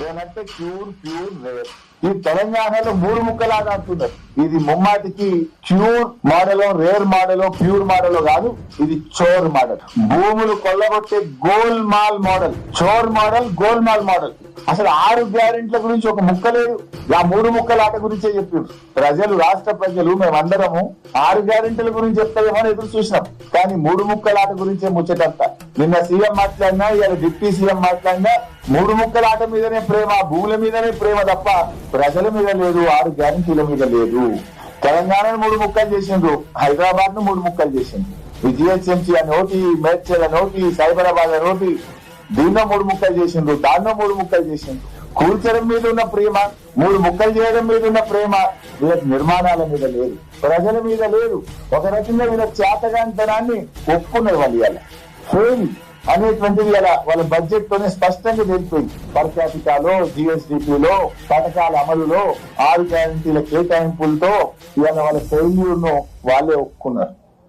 ఏమంటే pure rare. ఈ తెలంగాణలో మూడు ముక్కలాగా అంటున్నారు. ఇది ముమ్మాటికి ప్యూర్ మోడలో, రేర్ మోడలో, ప్యూర్ మోడలో కాదు, ఇది చోర్ మోడల్. భూములు కొల్లగొట్టే గోల్మాల్ మోడల్. చోర్ మోడల్, గోల్మాల్ మోడల్. అసలు 6 గ్యారెంట్ల గురించి ఒక ముక్క లేదు. ఆ మూడు ముక్కలాట గురించే చెప్పారు ప్రజలు, రాష్ట్ర ప్రజలు. మేమందరము 6 గ్యారెంటీల గురించి చెప్తామో ఎదురు చూసినాం, కానీ మూడు ముక్కలాట గురించే ముచ్చటంత. నిన్న సీఎం మాట్లాడినా, ఇవాళ డిప్యూటీ సీఎం మాట్లాడినా మూడు ముక్కలాట మీదనే ప్రేమ, భూముల మీదనే ప్రేమ తప్ప ప్రజల మీద లేదు, 6 గ్యారెంటీల మీద లేదు. తెలంగాణను 3 ముక్కలు చేసిండ్రు, హైదరాబాద్ ను 3 ముక్కలు చేసిండ్రు. ఈ జిహెచ్ఎంసీ నోటి, మేడ్చల్ నోటి, సైబరాబాద్ నోటి, దీన్నో 3 ముక్కలు చేసిండ్రు, దాన్నో 3 ముక్కలు చేసిండ్రు. కూల్చడం మీద ఉన్న ప్రేమ, 3 ముక్కలు చేయడం మీద ఉన్న ప్రేమ వీళ్ళకి నిర్మాణాల మీద లేదు, ప్రజల మీద లేదు. ఒక రకంగా వీళ్ళ చేతగాంతనాన్ని ఒప్పుకున్నారు వాళ్ళు. ఇవాళ ఫెయిల్ అనేటువంటిది వాళ్ళ బడ్జెట్ తోనే స్పష్టంగా తెలిపోయింది. పర్ క్యాపిటాలో, జిఎస్డిపిలో, పథకాల అమలులో, 6 గ్యారెంటీల కేటాయింపులతో ఇవాళ వాళ్ళ ఫెయిల్యూర్ ను వాళ్ళే ఒప్పుకున్నారు.